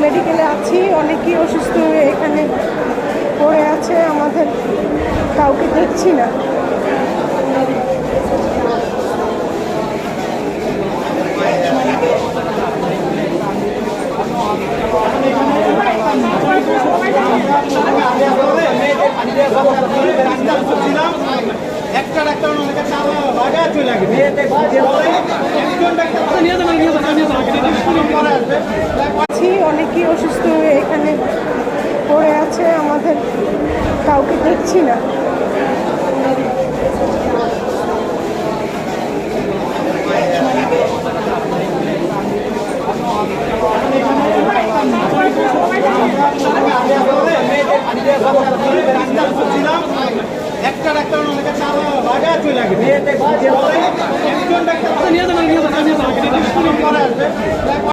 মেডিকেলে আছি, অনেকেই অসুস্থ হয়ে এখানে পড়ে আছে, আমাদের কাউকে দেখছি না। একটা ডাক্তার অনেকে লাগায় চলে লাগে অনেকেই অসুস্থ হয়ে এখানে পড়ে আছে, আমাদের কাউকে দেখছি না। একটা ডাক্তার অনেকে লাগায় চলে লাগে